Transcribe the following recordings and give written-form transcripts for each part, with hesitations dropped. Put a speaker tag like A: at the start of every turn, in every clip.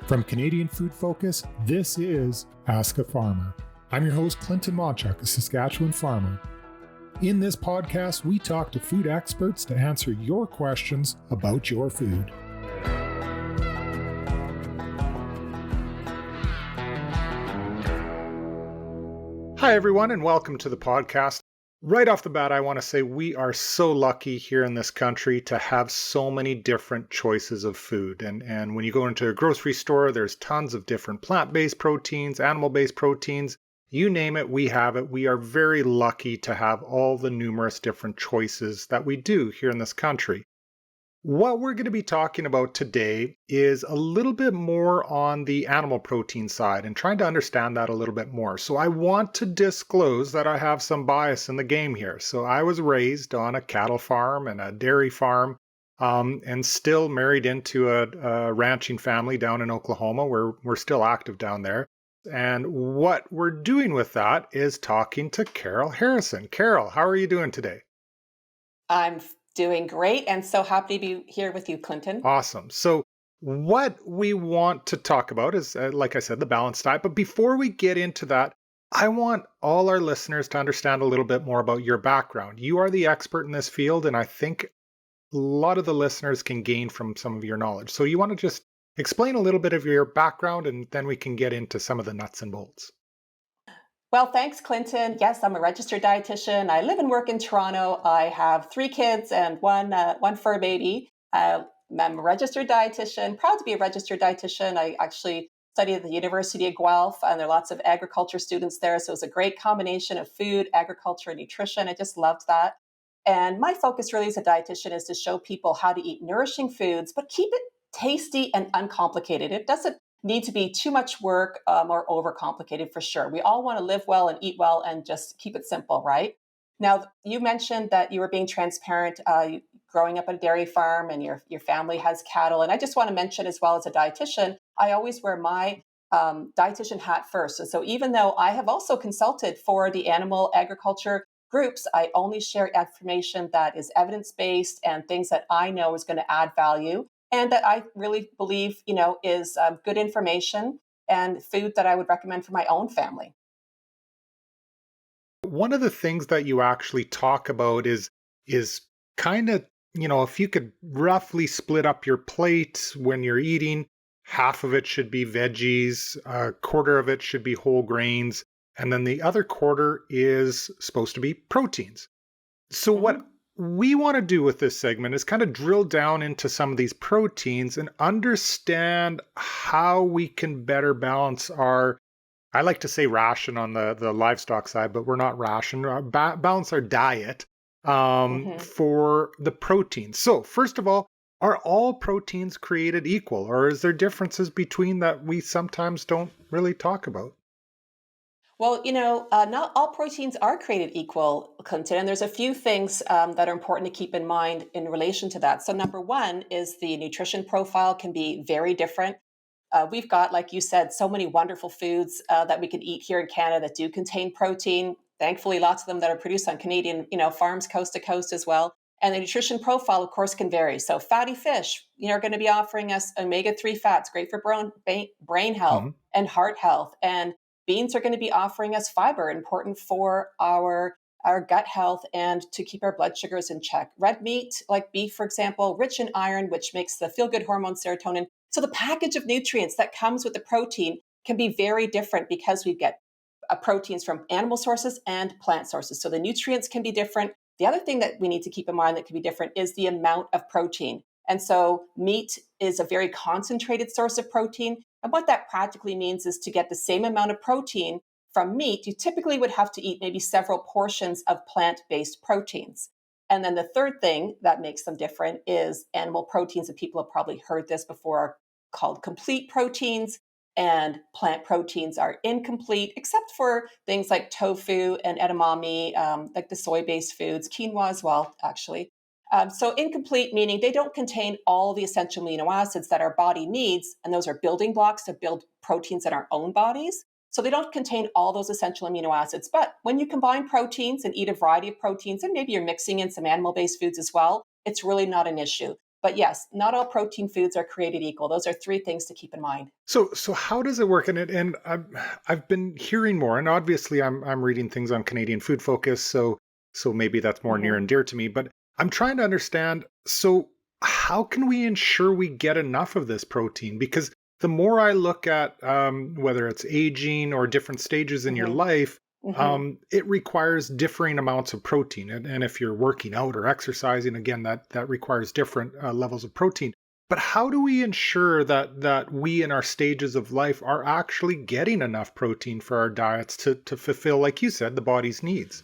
A: From Canadian Food Focus, this is Ask a Farmer. I'm your host, Clinton Monchuk, a Saskatchewan farmer. In this podcast, we talk to food experts to answer your questions about your food. Hi, everyone, and welcome to the podcast. Right off the bat, I want to say we are so lucky here in this country to have so many different choices of food. And when you go into a grocery store, there's tons of different plant-based proteins, animal-based proteins. You name it, we have it. We are very lucky to have all the numerous different choices that we do here in this country. What we're going to be talking about today is a little bit more on the animal protein side and trying to understand that a little bit more. So I want to disclose that I have some bias in the game here. So I was raised on a cattle farm and a dairy farm, and still married into a ranching family down in Oklahoma, where we're still active down there. And what we're doing with that is talking to Carol Harrison. Carol, how are you doing today?
B: I'm doing great and so happy to be here with you, Clinton.
A: Awesome. So what we want to talk about is, like I said, the balanced diet. But before we get into that, I want all our listeners to understand a little bit more about your background. You are the expert in this field, and I think a lot of the listeners can gain from some of your knowledge. So you want to just explain a little bit of your background, and then we can get into some of the nuts and bolts.
B: Well, thanks, Clinton. Yes, I'm a registered dietitian. I live and work in Toronto. I have 3 kids and one fur baby. I'm a registered dietitian, proud to be a registered dietitian. I actually studied at the University of Guelph, and there are lots of agriculture students there. So it's a great combination of food, agriculture, and nutrition. I just loved that. And my focus really as a dietitian is to show people how to eat nourishing foods, but keep it tasty and uncomplicated. It doesn't need to be too much work or overcomplicated for sure. We all want to live well and eat well and just keep it simple, right? Now, you mentioned that you were being transparent, growing up on a dairy farm, and your family has cattle. And I just want to mention, as well, as a dietitian, I always wear my dietitian hat first. And so even though I have also consulted for the animal agriculture groups, I only share information that is evidence-based and things that I know is going to add value, and that I really believe, is good information and food that I would recommend for my own family.
A: One of the things that you actually talk about is kind of, if you could roughly split up your plate when you're eating, half of it should be veggies, a quarter of it should be whole grains, and then the other quarter is supposed to be proteins. So what we want to do with this segment is kind of drill down into some of these proteins and understand how we can better balance our, I like to say ration on the livestock side, but we're not ration, balance our diet for the proteins. So first of all, are all proteins created equal, or is there differences between that we sometimes don't really talk about?
B: Well, not all proteins are created equal, Clinton, and there's a few things that are important to keep in mind in relation to that. So number one is the nutrition profile can be very different. We've got, like you said, so many wonderful foods that we can eat here in Canada that do contain protein. Thankfully, lots of them that are produced on Canadian, farms coast to coast as well. And the nutrition profile, of course, can vary. So fatty fish, are going to be offering us omega-3 fats, great for brain health and heart health. And beans are going to be offering us fiber, important for our gut health and to keep our blood sugars in check. Red meat, like beef, for example, rich in iron, which makes the feel-good hormone serotonin. So the package of nutrients that comes with the protein can be very different because we get proteins from animal sources and plant sources. So the nutrients can be different. The other thing that we need to keep in mind that can be different is the amount of protein. And so meat is a very concentrated source of protein. And what that practically means is to get the same amount of protein from meat, you typically would have to eat maybe several portions of plant-based proteins. And then the third thing that makes them different is animal proteins, and people have probably heard this before, are called complete proteins, and plant proteins are incomplete, except for things like tofu and edamame, like the soy-based foods, quinoa as well, actually. So incomplete meaning they don't contain all the essential amino acids that our body needs, and those are building blocks to build proteins in our own bodies. So they don't contain all those essential amino acids. But when you combine proteins and eat a variety of proteins, and maybe you're mixing in some animal-based foods as well, it's really not an issue. But yes, not all protein foods are created equal. Those are three things to keep in mind.
A: So how does it work? And I've been hearing more, and obviously I'm reading things on Canadian Food Focus, so maybe that's more near
B: Mhm.
A: and dear to me. But I'm trying to understand. So how can we ensure we get enough of this protein? Because the more I look at whether it's aging or different stages in your
B: Mhm.
A: life,
B: Mhm.
A: it requires differing amounts of protein. And if you're working out or exercising, again, that requires different levels of protein. But how do we ensure that we in our stages of life are actually getting enough protein for our diets to fulfill, like you said, the body's needs?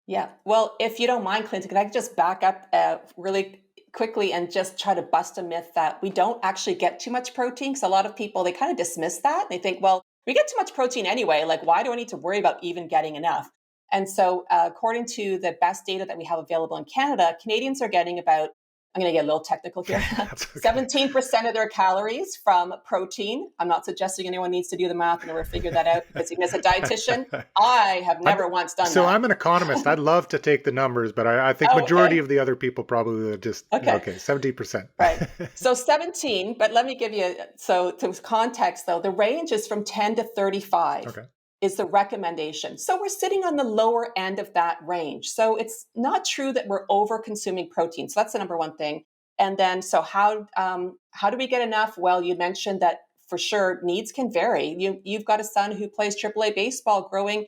B: Yeah. Well, if you don't mind, Clinton, can I just back up really quickly and just try to bust a myth that we don't actually get too much protein? Because a lot of people, they kind of dismiss that. They think, well, we get too much protein anyway. Like, why do I need to worry about even getting enough? And so, according to the best data that we have available in Canada, Canadians are getting about, I'm going to get a little technical here,
A: That's okay.
B: 17% of their calories from protein. I'm not suggesting anyone needs to do the math in order to figure that out because even as a dietitian, I have
A: I'm,
B: never once done
A: so
B: that.
A: I'm an economist. I'd love to take the numbers, but I think
B: Oh,
A: majority
B: okay.
A: of the other people probably would just
B: Okay.
A: okay, 70%.
B: Right. So 17, but let me give you so to context though, the range is from 10 to 35
A: Okay.
B: is the recommendation. So we're sitting on the lower end of that range. So it's not true that we're over consuming protein. So that's the number one thing. And then so how do we get enough? Well, you mentioned that for sure needs can vary. You've got a son who plays AAA baseball, growing,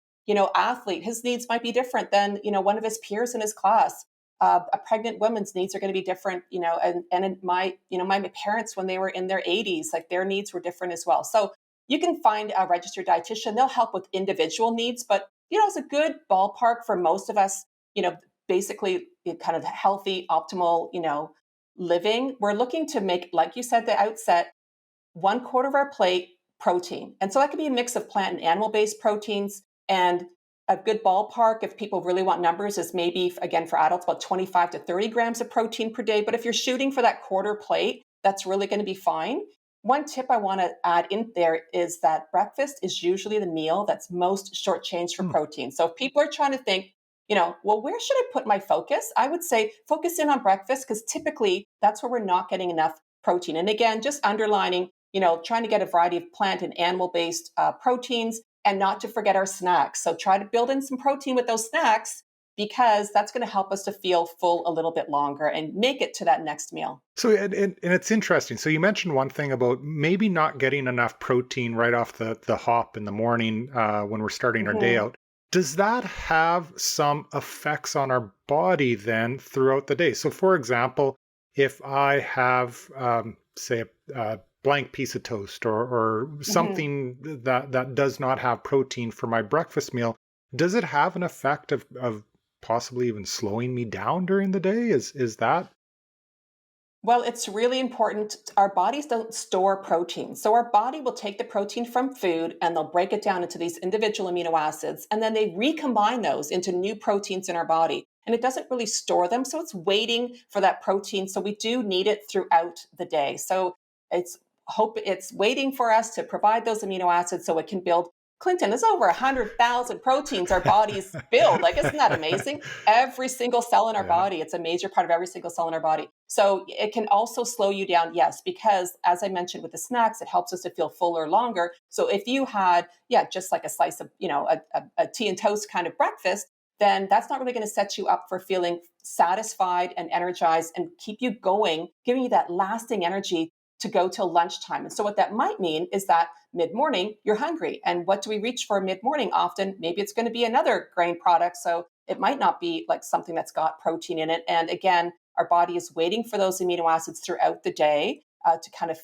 B: athlete. His needs might be different than, one of his peers in his class. A pregnant woman's needs are going to be different, and in my parents, when they were in their 80s, like their needs were different as well. So you can find a registered dietitian. They'll help with individual needs, but it's a good ballpark for most of us. Basically, kind of healthy, optimal, living. We're looking to make, like you said, at the outset, 1/4 of our plate protein. And so that could be a mix of plant and animal based proteins. And a good ballpark, if people really want numbers, is maybe, again, for adults, about 25 to 30 grams of protein per day. But if you're shooting for that quarter plate, that's really going to be fine. One tip I want to add in there is that breakfast is usually the meal that's most shortchanged for
A: Hmm.
B: protein. So if people are trying to think, well, where should I put my focus? I would say focus in on breakfast because typically that's where we're not getting enough protein. And again, just underlining, trying to get a variety of plant and animal based proteins and not to forget our snacks. So try to build in some protein with those snacks because that's going to help us to feel full a little bit longer and make it to that next meal.
A: So and it's interesting. So you mentioned one thing about maybe not getting enough protein right off the hop in the morning when we're starting our day
B: Hmm.
A: out. Does that have some effects on our body then throughout the day? So, for example, if I have, say, a blank piece of toast or
B: Hmm.
A: something that does not have protein for my breakfast meal, does it have an effect of possibly even slowing me down during the day? Is that?
B: Well, it's really important. Our bodies don't store protein. So our body will take the protein from food and they'll break it down into these individual amino acids. And then they recombine those into new proteins in our body. And it doesn't really store them. So it's waiting for that protein. So we do need it throughout the day. So it's waiting for us to provide those amino acids so it can build. Clinton, there's over 100,000 proteins our bodies build. Like, isn't that amazing? Every single cell in our
A: Yeah.
B: body, it's a major part of every single cell in our body. So it can also slow you down, yes, because as I mentioned with the snacks, it helps us to feel fuller longer. So if you had, yeah, just like a slice of, a tea and toast kind of breakfast, then that's not really going to set you up for feeling satisfied and energized and keep you going, giving you that lasting energy to go till lunchtime. And so what that might mean is that mid-morning you're hungry. And what do we reach for mid-morning? Often maybe it's going to be another grain product. So it might not be like something that's got protein in it. And again, our body is waiting for those amino acids throughout the day to kind of,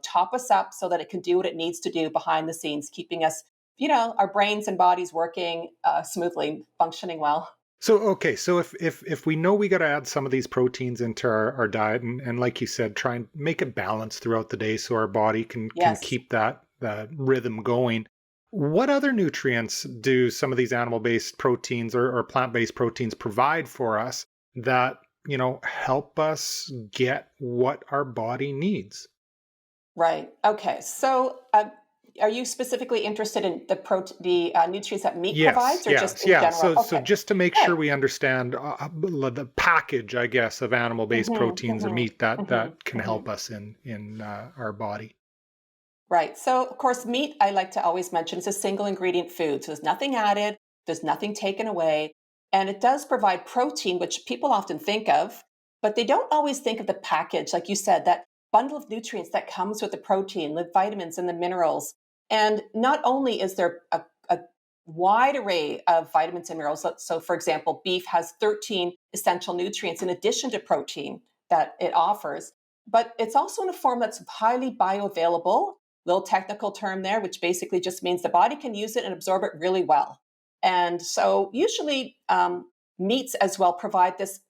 B: top us up so that it can do what it needs to do behind the scenes, keeping us, our brains and bodies working smoothly, functioning well.
A: So okay, so if we know we got to add some of these proteins into our diet, and like you said, try and make it balanced throughout the day so our body can
B: Yes.
A: keep that rhythm going. What other nutrients do some of these animal-based proteins or plant-based proteins provide for us that help us get what our body needs?
B: Right. Okay. So Are you specifically interested in the nutrients that meat
A: Yes,
B: provides, or just
A: yes,
B: in
A: yeah.
B: general?
A: So
B: Okay,
A: just to make
B: good.
A: sure we understand the package, I guess, of animal-based
B: Mhm,
A: proteins and
B: mhm,
A: meat that
B: mhm,
A: can help
B: mhm.
A: us in our body.
B: Right. So, of course, meat, I like to always mention, is a single ingredient food. So there's nothing added, there's nothing taken away. And it does provide protein, which people often think of, but they don't always think of the package. Like you said, that bundle of nutrients that comes with the protein, the vitamins and the minerals. And not only is there a wide array of vitamins and minerals. So, for example, beef has 13 essential nutrients in addition to protein that it offers, but it's also in a form that's highly bioavailable, little technical term there, which basically just means the body can use it and absorb it really well. And so, usually, meats as well provide this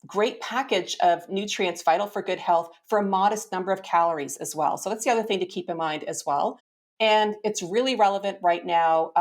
B: great package of nutrients vital for good health for a modest number of calories as well. So, that's the other thing to keep in mind as well. And it's really relevant right now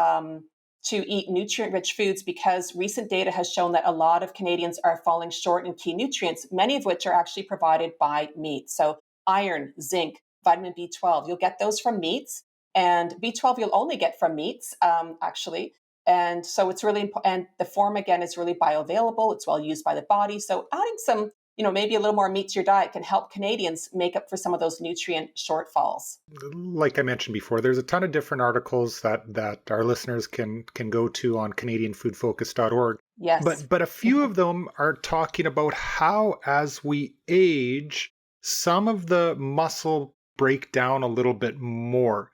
B: to eat nutrient rich foods because recent data has shown that a lot of Canadians are falling short in key nutrients, many of which are actually provided by meat. So, iron, zinc, vitamin B12. You'll get those from meats, and B12 you'll only get from meats, actually. And so it's really important. And the form again is really bioavailable. It's well used by the body. So adding some, maybe a little more meat to your diet can help Canadians make up for some of those nutrient shortfalls.
A: Like I mentioned before, there's a ton of different articles that our listeners can go to on CanadianFoodFocus.org.
B: Yes.
A: But a few of them are talking about how as we age, some of the muscle break down a little bit more.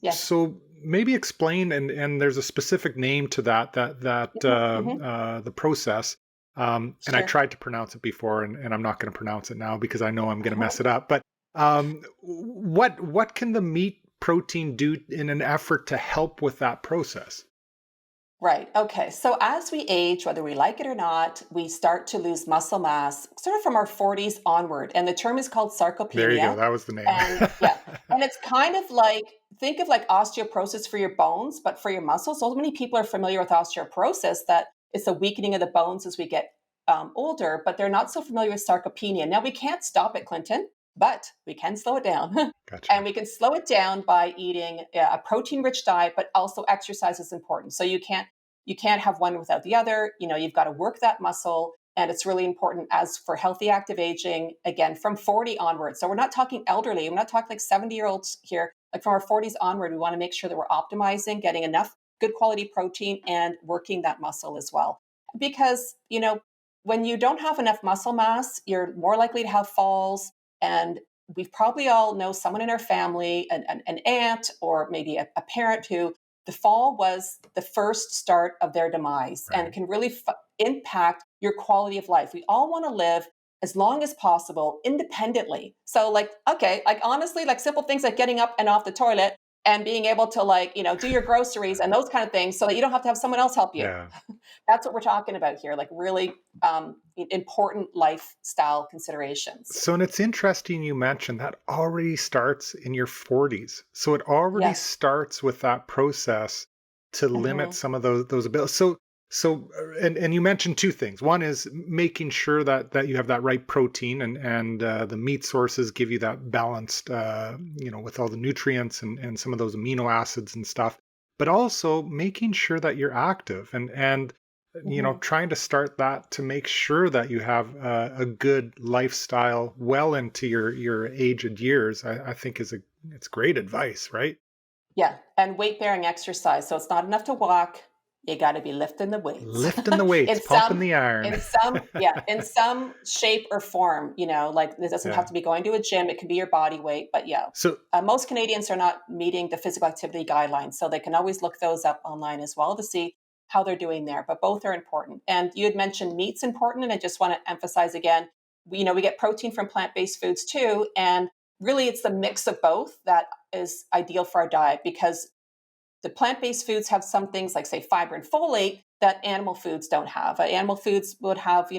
B: Yes.
A: So maybe explain, and there's a specific name to
B: Hmm, hmm.
A: the process. And I
B: Sure.
A: tried to pronounce it before, and I'm not going to pronounce it now because I know I'm going to mess
B: Uh-huh.
A: it up. But what can the meat protein do in an effort to help with that process?
B: Right. Okay. So as we age, whether we like it or not, we start to lose muscle mass sort of from our 40s onward. And the term is called
A: There you go.
B: sarcopenia.
A: That was the name.
B: And yeah, and it's kind of like, think of like osteoporosis for your bones, but for your muscles. So many people are familiar with osteoporosis that it's a weakening of the bones as we get older, but they're not so familiar with sarcopenia. Now, we can't stop it, Clinton, but we can slow it down. And
A: Gotcha.
B: we can slow it down by eating a protein rich diet, but also exercise is important. So you can't have one without the other. You've got to work that muscle, and it's really important as for healthy active aging, again, from 40 onwards. So we're not talking elderly. We're not talking like 70-year-olds here. Like from our 40s onward, we want to make sure that we're optimizing, getting enough good quality protein and working that muscle as well. Because, when you don't have enough muscle mass, you're more likely to have falls. And we probably all know someone in our family, an aunt, or maybe a parent who the fall was the first start of their demise and
A: Right.
B: can really impact your quality of life. We all want to live as long as possible independently. So, like, okay, like honestly, like simple things like getting up and off the toilet and being able to, like, do your groceries and those kind of things so that you don't have to have someone else help you.
A: Yeah.
B: That's what we're talking about here, like really important lifestyle considerations.
A: So, and it's interesting you mentioned that already starts in your 40s. So it already
B: Yes.
A: starts with that process to limit
B: Hmm.
A: some of those abilities. And you mentioned two things. One is making sure that you have that right protein, and the meat sources give you that balanced, with all the nutrients and some of those amino acids and stuff. But also making sure that you're active and
B: Hmm.
A: trying to start that to make sure that you have a good lifestyle well into your aged years. I think it's great advice, right?
B: Yeah, and weight bearing exercise. So it's not enough to walk. You got to be lifting the weights
A: Lifting the weights,
B: in
A: pumping
B: some,
A: the iron.
B: in some shape or form. Like it doesn't have
A: Yeah.
B: to be going to a gym. It can be your body weight. But yeah,
A: So
B: most Canadians are not meeting the physical activity guidelines, so they can always look those up online as well to see how they're doing there. But both are important. And you had mentioned meat's important, and I just want to emphasize again, we get protein from plant based foods too, and really it's the mix of both that is ideal for our diet because the plant-based foods have some things like say fiber and folate that animal foods don't have. Animal foods would have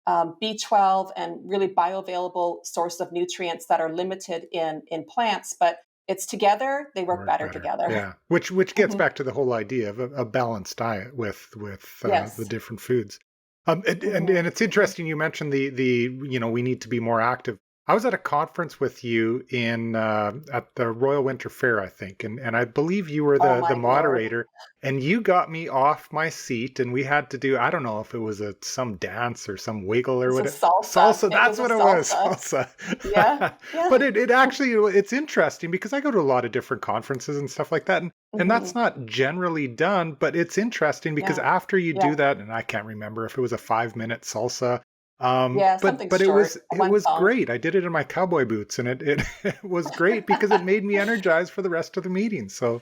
B: B12 and really bioavailable source of nutrients that are limited in plants, but it's together they work
A: work
B: better
A: better.
B: together.
A: Yeah. Which gets
B: Mhm.
A: back to the whole idea of a balanced diet with the
B: Yes.
A: different foods. And
B: Hmm.
A: it's interesting you mentioned the we need to be more active. I was at a conference with you in at the Royal Winter Fair, I think, and I believe you were
B: Oh
A: the
B: my lord.
A: moderator, and you got me off my seat, and we had to do, I don't know if it was some dance or some wiggle or
B: It's a
A: whatever.
B: salsa.
A: Salsa,
B: It
A: that's
B: was a
A: what it was,
B: salsa.
A: salsa.
B: Yeah, yeah.
A: But it actually it's interesting because I go to a lot of different conferences and stuff like that, and that's
B: Mhm.
A: not generally done, but it's interesting because
B: Yeah,
A: after you
B: yeah,
A: do that, and I can't remember if it was a 5 minute salsa,
B: yeah,
A: but
B: something
A: but it
B: short,
A: was it
B: one
A: was
B: song.
A: great. I did it in my cowboy boots, and it it was great because it made me energized for the rest of the meeting. So,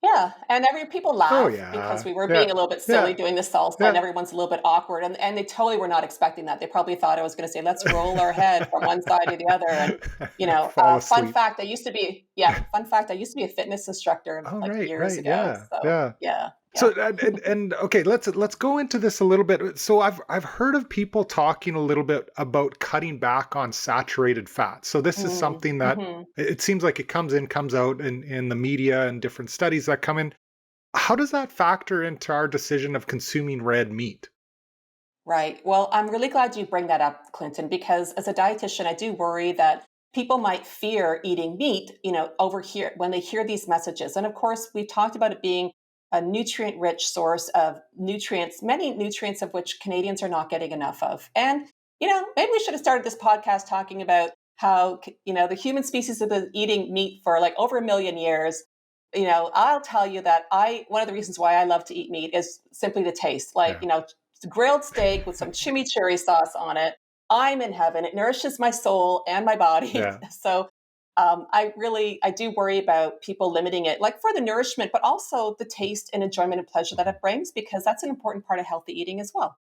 B: Yeah, and every people
A: oh
B: laugh because
A: yeah,
B: we were being
A: yeah,
B: a little bit silly
A: yeah,
B: doing the salsa, and
A: yeah.
B: everyone's a little bit awkward, and they totally were not expecting that. They probably thought I was gonna say, "Let's roll our head from one side to the other," and,
A: Fall
B: fun
A: asleep.
B: fact, fun fact, I used to be a fitness instructor,
A: Oh,
B: like,
A: right,
B: years
A: right,
B: ago,
A: yeah,
B: so
A: yeah.
B: yeah,
A: So
B: yeah.
A: and okay, let's go into this a little bit. So I've heard of people talking a little bit about cutting back on saturated fat. So this is
B: Mm,
A: something that
B: mhm.
A: it seems like it comes in, comes out in the media and different studies that come in. How does that factor into our decision of consuming red meat?
B: Right. Well, I'm really glad you bring that up, Clinton, because as a dietitian, I do worry that people might fear eating meat, over here when they hear these messages. And of course, we've talked about it being a nutrient rich source of nutrients, many nutrients of which Canadians are not getting enough of. And, maybe we should have started this podcast talking about how, the human species have been eating meat for like over a million years. I'll tell you that one of the reasons why I love to eat meat is simply the taste. Like,
A: Yeah,
B: grilled steak with some chimichurri sauce on it. I'm in heaven. It nourishes my soul and my body.
A: yeah,
B: So I do worry about people limiting it, like for the nourishment, but also the taste and enjoyment and pleasure that it brings, because that's an important part of healthy eating as well.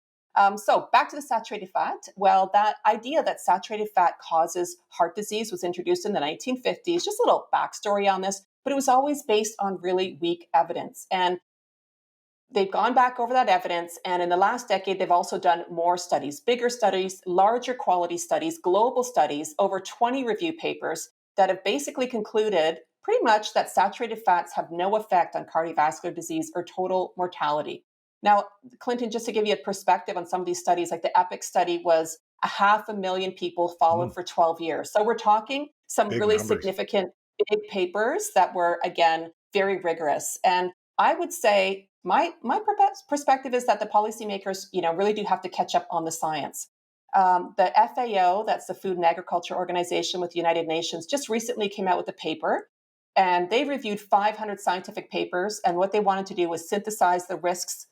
B: So back to the saturated fat. Well, that idea that saturated fat causes heart disease was introduced in the 1950s. Just a little backstory on this, but it was always based on really weak evidence. And they've gone back over that evidence. And in the last decade, they've also done more studies, bigger studies, larger quality studies, global studies, over 20 review papers that have basically concluded pretty much that saturated fats have no effect on cardiovascular disease or total mortality. Now, Clinton, just to give you a perspective on some of these studies, like the EPIC study was 500,000 people
A: mm,
B: followed for 12 years. So we're talking some
A: big
B: really
A: numbers.
B: significant big papers that were, again, very rigorous. And I would say perspective is that the policymakers, really do have to catch up on the science. The FAO, that's the Food and Agriculture Organization with the United Nations, just recently came out with a paper, and they reviewed 500 scientific papers. And what they wanted to do was synthesize the risks,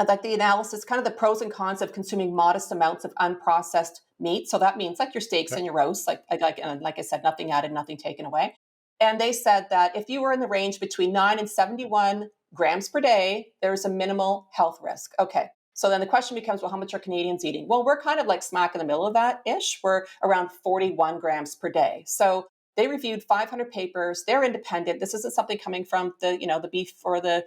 B: like the analysis, kind of the pros and cons of consuming modest amounts of unprocessed meat. So that means like your steaks
A: Yeah,
B: and your roasts, like I said, nothing added, nothing taken away. And they said that if you were in the range between 9 and 71 grams per day, there's a minimal health risk. Okay. So then the question becomes, well, how much are Canadians eating? Well, we're kind of like smack in the middle of that ish. We're around 41 grams per day. So they reviewed 500 papers. They're independent. This isn't something coming from the beef or the,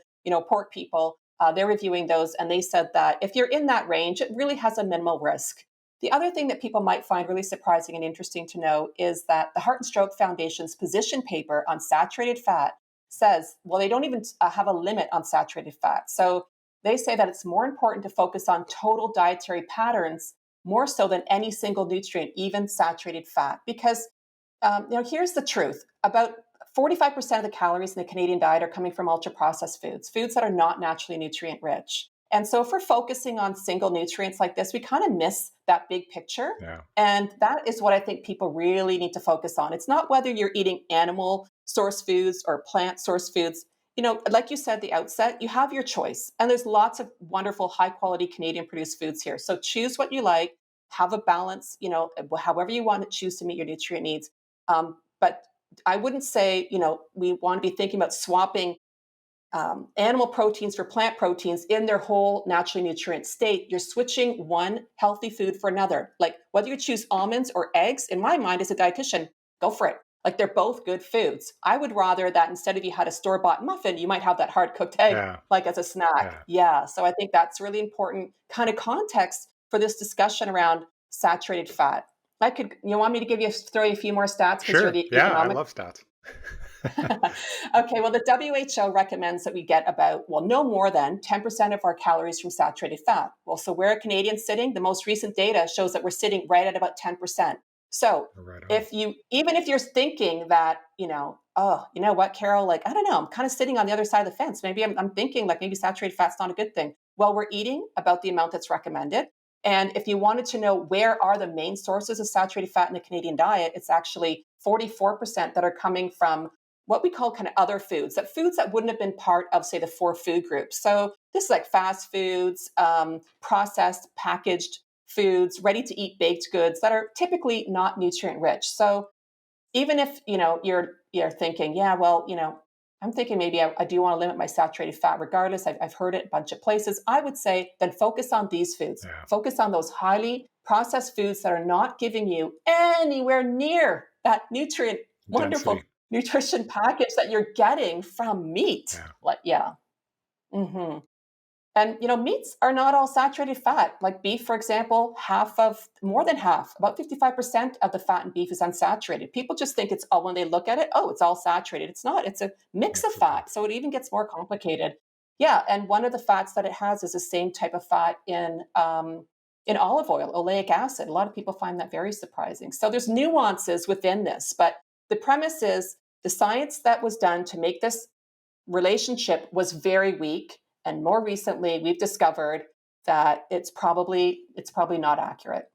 B: pork people. They're reviewing those, and they said that if you're in that range, it really has a minimal risk. The other thing that people might find really surprising and interesting to know is that the Heart and Stroke Foundation's position paper on saturated fat says, well, they don't even have a limit on saturated fat. So they say that it's more important to focus on total dietary patterns more so than any single nutrient, even saturated fat. Because, here's the truth about 45% of the calories in the Canadian diet are coming from ultra processed foods, foods that are not naturally nutrient rich. And so, if we're focusing on single nutrients like this, we kind of miss that big picture.
A: yeah,
B: And that is what I think people really need to focus on. It's not whether you're eating animal source foods or plant source foods. Like you said at the outset, you have your choice. And there's lots of wonderful, high quality Canadian produced foods here. So choose what you like, have a balance, however you want to choose to meet your nutrient needs. But I wouldn't say, we want to be thinking about swapping animal proteins for plant proteins in their whole naturally nutrient state. You're switching one healthy food for another. Like whether you choose almonds or eggs, in my mind as a dietitian, go for it. Like they're both good foods. I would rather that instead of you had a store bought muffin, you might have that hard cooked egg
A: yeah,
B: like as a snack.
A: yeah.
B: Yeah. So I think that's really important kind of context for this discussion around saturated fat. You want me to throw you a few more stats because you're
A: Sure.
B: the
A: Yeah, I
B: economic.
A: love stats.
B: Okay, well, the WHO recommends that we get about, well, no more than 10% of our calories from saturated fat. Well, so where are Canadians sitting? The most recent data shows that we're sitting right at about 10%. So
A: Right on.
B: if you, even if you're thinking that, oh, you know what, Carol, like, I don't know, I'm kind of sitting on the other side of the fence. Maybe I'm thinking like maybe saturated fat's not a good thing. Well, we're eating about the amount that's recommended. And if you wanted to know where are the main sources of saturated fat in the Canadian diet, it's actually 44% that are coming from what we call kind of other foods, that foods that wouldn't have been part of, say, the four food groups. So this is like fast foods, processed, packaged foods, ready to eat baked goods that are typically not nutrient rich. So even if you're thinking, yeah, well, I'm thinking maybe I do want to limit my saturated fat regardless. I've heard it a bunch of places. I would say then focus on these foods.
A: Yeah.
B: Focus on those highly processed foods that are not giving you anywhere near that nutrient,
A: Density.
B: wonderful nutrition package that you're getting from meat.
A: Yeah.
B: Like, yeah. Hmm. And meats are not all saturated fat. Like beef, for example, more than half, about 55% of the fat in beef is unsaturated. People just think it's all, when they look at it, oh, it's all saturated. It's not. It's a mix of
A: Mix of both.
B: fat. So it even gets more complicated. Yeah, and one of the fats that it has is the same type of fat in olive oil, oleic acid. A lot of people find that very surprising. So there's nuances within this, but the premise is the science that was done to make this relationship was very weak, and more recently we've discovered that it's probably not accurate.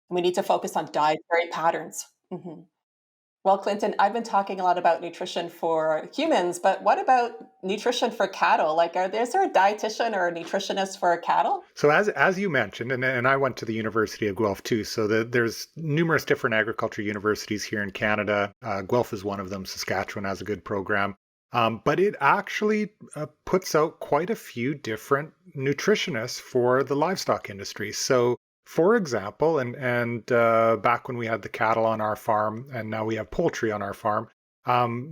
B: We need to focus on dietary patterns. Mhm. Well, Clinton, I've been talking a lot about nutrition for humans, but what about nutrition for cattle? Like, is there a dietitian or a nutritionist for cattle?
A: So as you mentioned, and I went to the University of Guelph too. So there's numerous different agriculture universities here in Canada. Guelph is one of them. Saskatchewan has a good program, but it actually puts out quite a few different nutritionists for the livestock industry. So for example, and back when we had the cattle on our farm, and now we have poultry on our farm.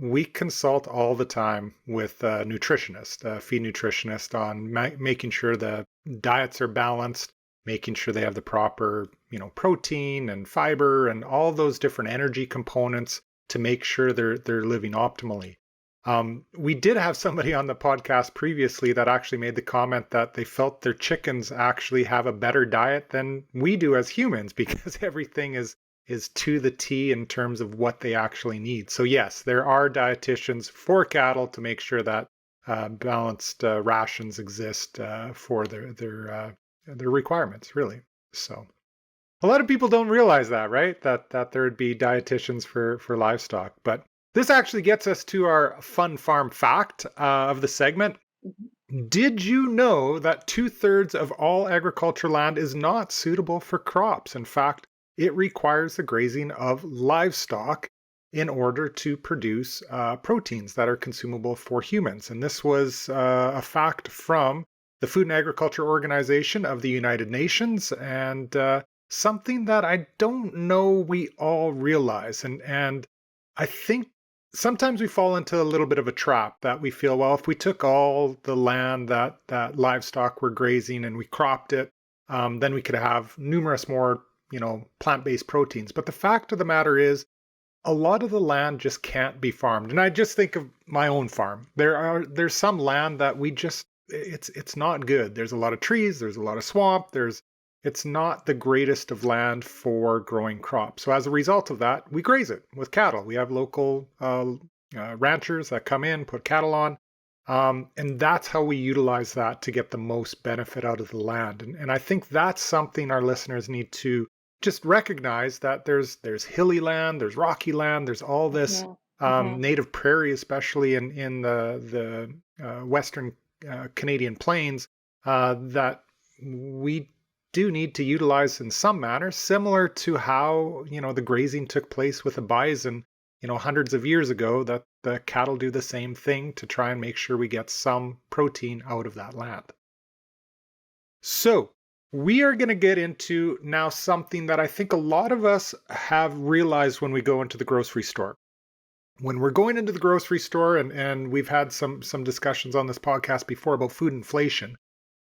A: We consult all the time with a nutritionist, a feed nutritionist, on making sure the diets are balanced, making sure they have the proper, protein and fiber and all those different energy components to make sure they're living optimally. We did have somebody on the podcast previously that actually made the comment that they felt their chickens actually have a better diet than we do as humans because everything is to the T in terms of what they actually need. So yes, there are dietitians for cattle to make sure that balanced rations exist for their requirements, really. So a lot of people don't realize that, right? That there would be dietitians for livestock. But this actually gets us to our fun farm fact of the segment.
B: Mhm.
A: Did you know that 2/3 of all agriculture land is not suitable for crops? In fact, it requires the grazing of livestock in order to produce proteins that are consumable for humans. And this was a fact from the Food and Agriculture Organization of the United Nations, and something that I don't know we all realize. And I think sometimes we fall into a little bit of a trap that we feel, well, if we took all the land that livestock were grazing and we cropped it, then we could have numerous more, plant-based proteins. But the fact of the matter is, a lot of the land just can't be farmed. And I just think of my own farm. There's some land that we just it's not good. There's a lot of trees, there's a lot of swamp, it's not the greatest of land for growing crops. So as a result of that, we graze it with cattle. We have local ranchers that come in, put cattle on, and that's how we utilize that to get the most benefit out of the land. And I think that's something our listeners need to just recognize, that there's hilly land, there's rocky land, there's all this
B: Mhm. Mhm.
A: native prairie, especially in the western Canadian plains, that we do need to utilize in some manner, similar to how the grazing took place with the bison, hundreds of years ago. That the cattle do the same thing to try and make sure we get some protein out of that land. So we are going to get into now something that I think a lot of us have realized when we go into the grocery store. When we're going into the grocery store, and we've had some discussions on this podcast before about food inflation,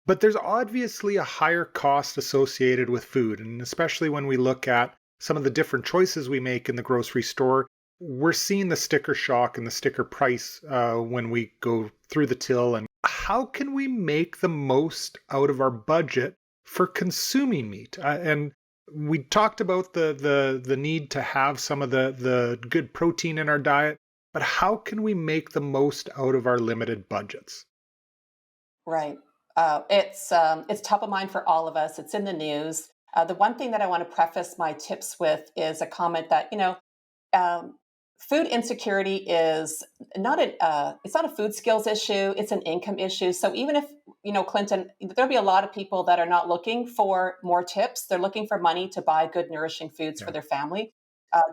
A: but there's obviously a higher cost associated with food. And especially when we look at some of the different choices we make in the grocery store, we're seeing the sticker shock and the sticker price when we go through the till. And how can we make the most out of our budget for consuming meat? And We talked about the need to have some of the good protein in our diet, but how can we make the most out of our limited budgets?
B: Right. It's top of mind for all of us. It's in the news. The one thing that I want to preface my tips with is a comment that um, food insecurity is not it's not a food skills issue. It's an income issue. So even if Clinton, there'll be a lot of people that are not looking for more tips. They're looking for money to buy good, nourishing foods for
A: Yeah.
B: their family.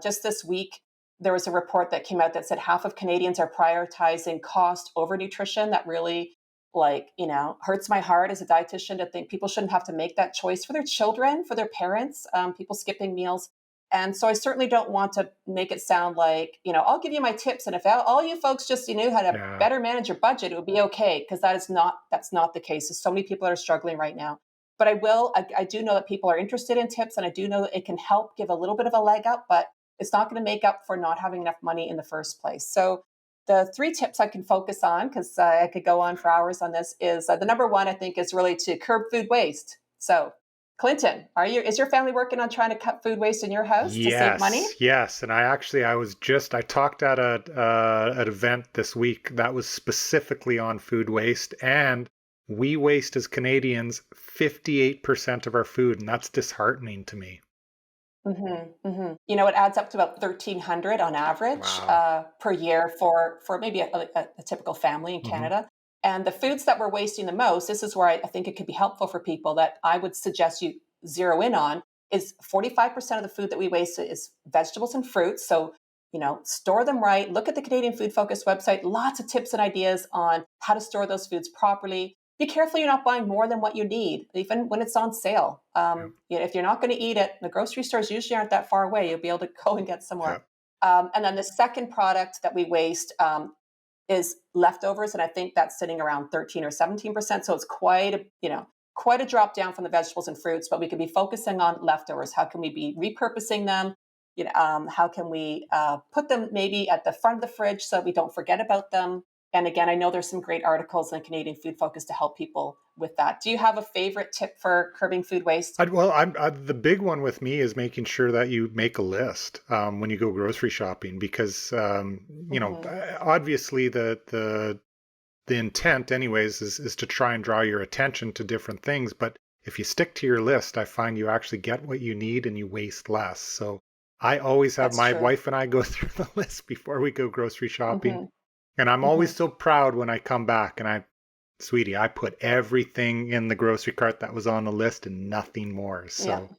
B: Just this week, there was a report that came out that said half of Canadians are prioritizing cost over nutrition. That really hurts my heart as a dietitian to think people shouldn't have to make that choice for their children, for their parents, people skipping meals. And so I certainly don't want to make it sound like, I'll give you my tips. And if all you folks just knew how to
A: Yeah.
B: better manage your budget, it would be okay. Because that's not the case. There's so many people that are struggling right now. But I do know that people are interested in tips, and I do know that it can help give a little bit of a leg up, but it's not going to make up for not having enough money in the first place. So the three tips I can focus on, because I could go on for hours on this, is the number one, I think, is really to curb food waste. So, Clinton, is your family working on trying to cut food waste in your house to save money?
A: Yes, yes, and I talked at a an event this week that was specifically on food waste, and we waste as Canadians 58% of our food, and that's disheartening to me.
B: It adds up to about 1,300 on average
A: Wow.
B: per year for maybe a typical family in
A: Hmm.
B: Canada. And the foods that we're wasting the most, this is where I think it could be helpful for people that I would suggest you zero in on, is 45% of the food that we waste is vegetables and fruits. So, store them right. Look at the Canadian Food Focus website. Lots of tips and ideas on how to store those foods properly. Be careful you're not buying more than what you need, even when it's on sale.
A: Yep.
B: If you're not going to eat it, the grocery stores usually aren't that far away. You'll be able to go and get some more.
A: Yep.
B: And then the second product that we waste is leftovers, and I think that's sitting around 13 or 17%. So it's quite a drop down from the vegetables and fruits. But we could be focusing on leftovers. How can we be repurposing them? How can we put them maybe at the front of the fridge so we don't forget about them? And again, I know there's some great articles in Canadian Food Focus to help people with that. Do you have a favorite tip for curbing food waste?
A: The big one with me is making sure that you make a list when you go grocery shopping, because
B: Hmm.
A: obviously the intent anyways is to try and draw your attention to different things, but if you stick to your list, I find you actually get what you need and you waste less. So I always have
B: That's
A: my
B: true.
A: wife and I go through the list before we go grocery shopping,
B: Hmm.
A: and I'm always
B: Hmm.
A: so proud when I come back and sweetie, I put everything in the grocery cart that was on the list and nothing more.
B: Yeah,
A: So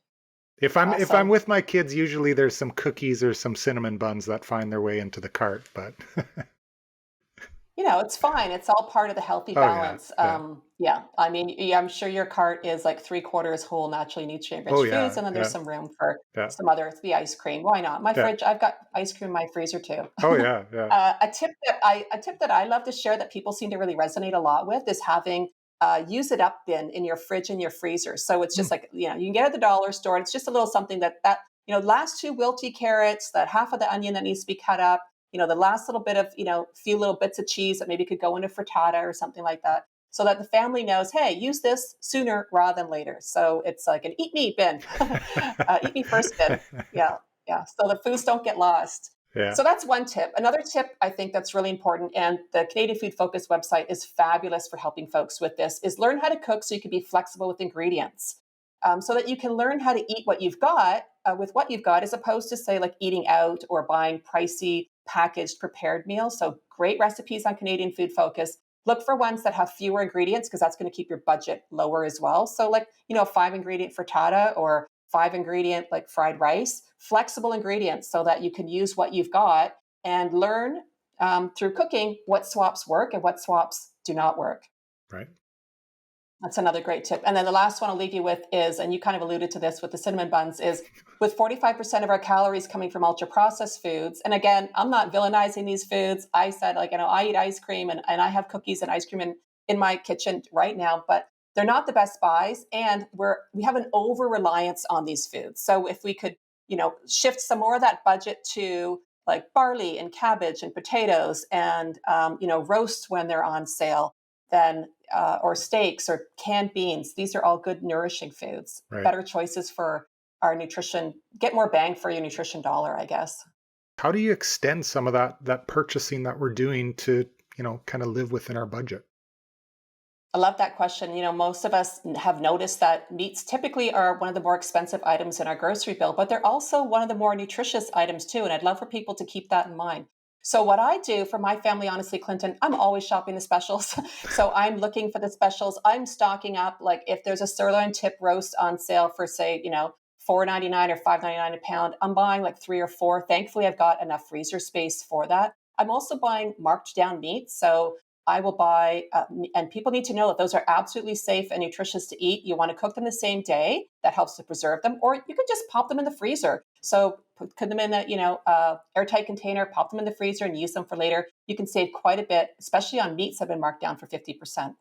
A: if I'm
B: awesome.
A: with my kids, usually there's some cookies or some cinnamon buns that find their way into the cart, but
B: It's fine. It's all part of the healthy
A: oh yeah,
B: balance.
A: yeah.
B: Yeah, I mean, yeah, I'm sure your cart is like three quarters whole, naturally
A: Oh
B: nutrient-rich foods,
A: yeah,
B: and then there's
A: yeah,
B: some room for
A: yeah,
B: the ice cream. Why not? My
A: yeah.
B: fridge, I've got ice cream in my freezer too.
A: Oh yeah, yeah.
B: A tip that I love to share that people seem to really resonate a lot with is having use it up bin in your fridge and your freezer. So it's
A: Mm,
B: just like you can get it at the dollar store. It's just a little something that last two wilty carrots, that half of the onion that needs to be cut up, the last little bit of few little bits of cheese that maybe could go into frittata or something like that, so that the family knows, hey, use this sooner rather than later. So it's like an eat me bin, eat me first bin. Yeah, yeah. So the foods don't get lost.
A: yeah.
B: So that's one tip. Another tip I think that's really important, and the Canadian Food Focus website is fabulous for helping folks with this, is learn how to cook so you can be flexible with ingredients. So that you can learn how to eat what you've got with what you've got, as opposed to, say, like eating out or buying pricey packaged prepared meals. So great recipes on Canadian Food Focus. Look for ones that have fewer ingredients, because that's going to keep your budget lower as well. So, like, 5 ingredient frittata or 5 ingredient like fried rice, flexible ingredients so that you can use what you've got and learn through cooking what swaps work and what swaps do not work.
A: Right.
B: That's another great tip. And then the last one I'll leave you with is, and you kind of alluded to this with the cinnamon buns, is with 45% of our calories coming from ultra processed foods. And again, I'm not villainizing these foods. I said, like, I eat ice cream, and I have cookies and ice cream in my kitchen right now, but they're not the best buys. And we have an over reliance on these foods. So if we could, shift some more of that budget to like barley and cabbage and potatoes, and, roast when they're on sale, then or steaks or canned beans. These are all good, nourishing foods.
A: Right.
B: Better choices for our nutrition, get more bang for your nutrition dollar, I guess.
A: How do you extend some of that purchasing that we're doing to, kind of live within our budget?
B: I love that question. Most of us have noticed that meats typically are one of the more expensive items in our grocery bill, but they're also one of the more nutritious items too. And I'd love for people to keep that in mind. So, what I do for my family, honestly, Clinton, I'm always shopping the specials. So, I'm looking for the specials. I'm stocking up. Like if there's a sirloin tip roast on sale for, say, $4.99 or $5.99 a pound, I'm buying like three or four. Thankfully, I've got enough freezer space for that. I'm also buying marked down meat. So, I will buy, and people need to know that those are absolutely safe and nutritious to eat. You want to cook them the same day. That helps to preserve them, or you can just pop them in the freezer. So put them in a airtight container, pop them in the freezer, and use them for later. You can save quite a bit, especially on meats that have been marked down for 50%.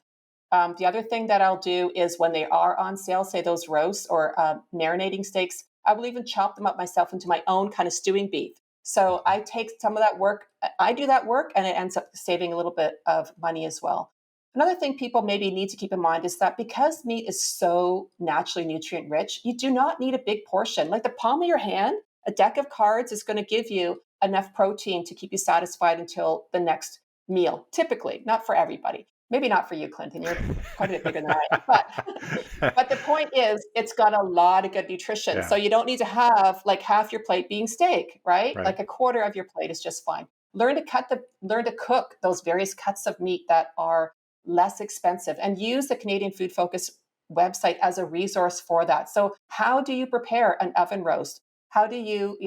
B: The other thing that I'll do is when they are on sale, say those roasts or marinating steaks, I will even chop them up myself into my own kind of stewing beef. So I take some of that work, I do that work, and it ends up saving a little bit of money as well. Another thing people maybe need to keep in mind is that because meat is so naturally nutrient rich, you do not need a big portion. Like the palm of your hand, a deck of cards is going to give you enough protein to keep you satisfied until the next meal, typically, not for everybody. Maybe not for you, Clinton. You're quite a bit bigger than I am. But the point is, it's got a lot of good nutrition.
A: Yeah,
B: So you don't need to have like half your plate being steak, right?
A: right.
B: Like a quarter of your plate is just fine. Learn to cook those various cuts of meat that are less expensive, and use the Canadian Food Focus website as a resource for that. So how do you prepare an oven roast? How do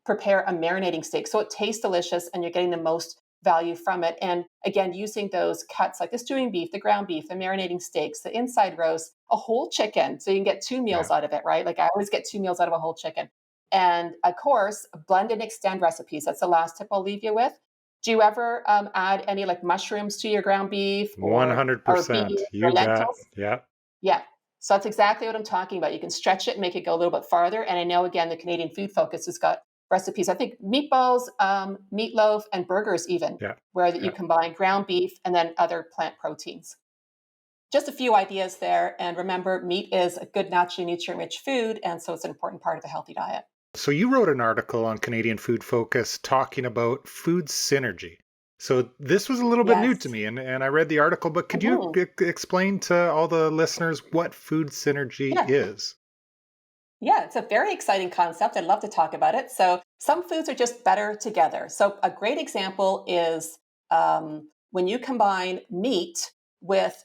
B: prepare a marinating steak so it tastes delicious and you're getting the most value from it? And again, using those cuts like the stewing beef, the ground beef, the marinating steaks, the inside roast, a whole chicken. So you can get two
A: Yeah.
B: meals out of it, right? Like I always get two meals out of a whole chicken. And of course, blend and extend recipes. That's the last tip I'll leave you with. Do you ever add any like mushrooms to your ground beef or
A: 100%.
B: beans or
A: You bet.
B: lentils?
A: Yeah.
B: Yeah. So that's exactly what I'm talking about. You can stretch it and make it go a little bit farther. And I know, again, the Canadian Food Focus has got recipes, I think meatballs, meatloaf, and burgers, even,
A: Yeah.
B: where that you
A: Yeah.
B: combine ground beef and then other plant proteins. Just a few ideas there. And remember, meat is a good, naturally nutrient rich food. And so it's an important part of a healthy diet.
A: So you wrote an article on Canadian Food Focus talking about food synergy. So this was a little bit new to
B: Yes.
A: me, and I read the article, but could you
B: Mhm.
A: explain to all the listeners what food synergy
B: Yeah.
A: is?
B: Yeah, it's a very exciting concept. I'd love to talk about it. So, some foods are just better together. So, a great example is when you combine meat with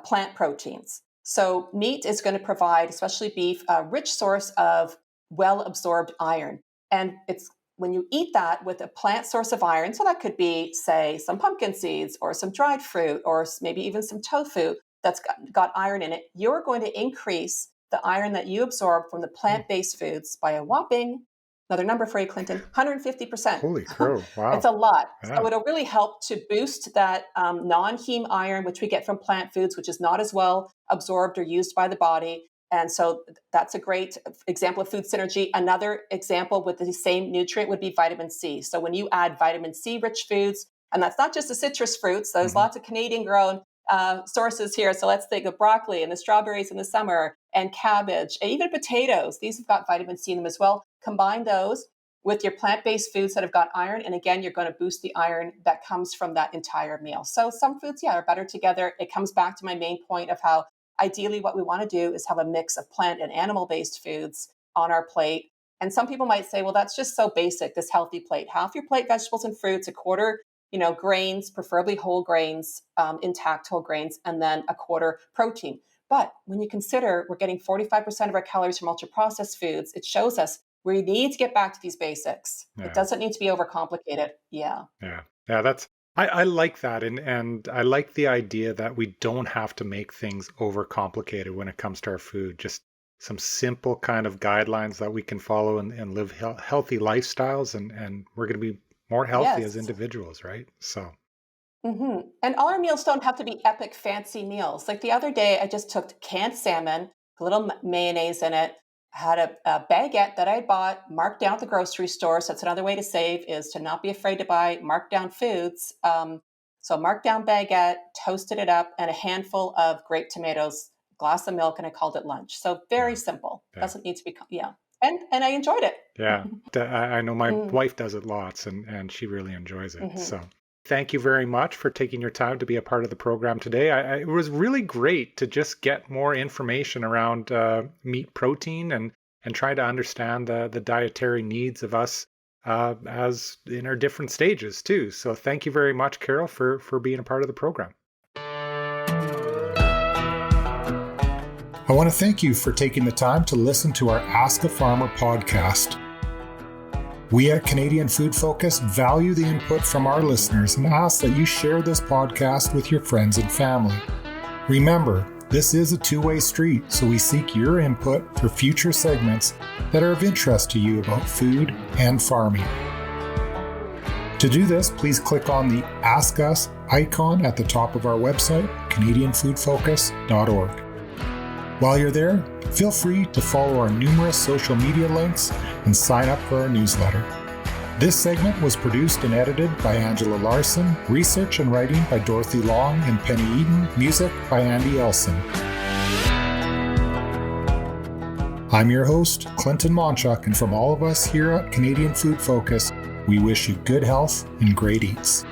B: plant proteins. So, meat is going to provide, especially beef, a rich source of well absorbed iron. And it's when you eat that with a plant source of iron, so that could be, say, some pumpkin seeds or some dried fruit or maybe even some tofu that's got iron in it, you're going to increase the iron that you absorb from the
A: Hmm.
B: plant based foods by a whopping, another number for you, Clinton, 150%.
A: Holy crow.
B: It's
A: Wow.
B: a lot. So
A: Yeah.
B: it'll really help to boost that non heme iron, which we get from plant foods, which is not as well absorbed or used by the body. And so that's a great example of food synergy. Another example with the same nutrient would be vitamin C. So when you add vitamin C rich foods, and that's not just the citrus fruits, there's
A: Hmm.
B: lots of Canadian grown sources here. So let's think of broccoli and the strawberries in the summer and cabbage and even potatoes. These have got vitamin C in them as well. Combine those with your plant-based foods that have got iron. And again, you're going to boost the iron that comes from that entire meal. So some foods, yeah, are better together. It comes back to my main point of how ideally what we want to do is have a mix of plant and animal-based foods on our plate. And some people might say, well, that's just so basic, this healthy plate. Half your plate vegetables and fruits, a quarter grains, preferably whole grains, intact whole grains, and then a quarter protein. But when you consider we're getting 45% of our calories from ultra processed foods, it shows us we need to get back to these basics. It
A: Yeah.
B: doesn't need to be overcomplicated. Yeah.
A: Yeah. Yeah. I like that. And I like the idea that we don't have to make things overcomplicated when it comes to our food. Just some simple kind of guidelines that we can follow and live healthy lifestyles. And we're going to be more healthy as
B: Yes.
A: individuals, right? So,
B: And all our meals don't have to be epic, fancy meals. Like the other day, I just took canned salmon, a little mayonnaise in it, had a baguette that I bought, marked down at the grocery store. So that's another way to save is to not be afraid to buy marked down foods. So marked down baguette, toasted it up, and a handful of grape tomatoes, glass of milk, and I called it lunch. So very
A: Yeah.
B: simple.
A: Yeah.
B: Doesn't need to be, yeah. And I enjoyed it.
A: Yeah. I know my
B: Mm,
A: wife does it lots and she really enjoys it.
B: mhm.
A: So thank you very much for taking your time to be a part of the program today. It was really great to just get more information around meat protein and try to understand the dietary needs of us as in our different stages too. So thank you very much, Carol, for being a part of the program. I want to thank you for taking the time to listen to our Ask a Farmer podcast. We at Canadian Food Focus value the input from our listeners and ask that you share this podcast with your friends and family. Remember, this is a two-way street, so we seek your input for future segments that are of interest to you about food and farming. To do this, please click on the Ask Us icon at the top of our website, CanadianFoodFocus.org. While you're there, feel free to follow our numerous social media links and sign up for our newsletter. This segment was produced and edited by Angela Larson, research and writing by Dorothy Long and Penny Eden, music by Andy Elson. I'm your host, Clinton Monchuk, and from all of us here at Canadian Food Focus, we wish you good health and great eats.